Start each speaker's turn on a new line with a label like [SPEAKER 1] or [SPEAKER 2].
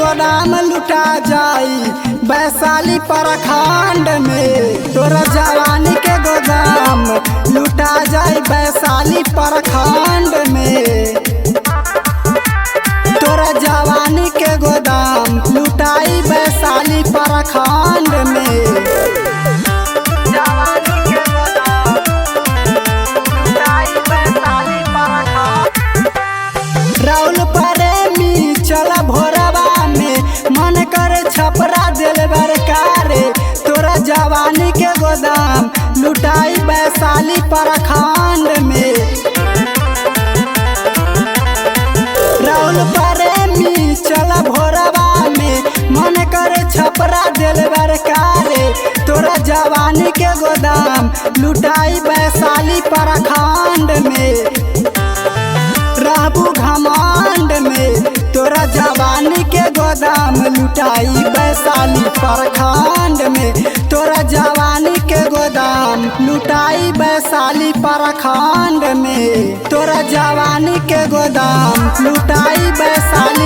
[SPEAKER 1] गोदाम लुटा जाई वैशाली प्रखंड में। तोरा जवानी के गोदाम लुटा जाई वैशाली प्रखंड में। तोरा जवानी के गोदाम लुटाई वैशाली प्रखंड में। राहुल प्रेमी चल भोरवा में मन करे छपरा दिल बरकारे। तोरा जवानी के गोदाम लुटाई वैशाली प्रखंड में। राहुल प्रेमी चल भोरवा में मन करे छपरा दिल बरकारे। तोरा जवानी के गोदाम लुटाई वैशाली प्रखंड में। रहबू घमंड में तोरा जवानी के गोदाम लुटाई वैशाली प्रखंड में। तोरा जवानी के गोदाम लुटाई वैशाली प्रखंड में। तोरा जवानी के गोदाम लुटाई वैशाली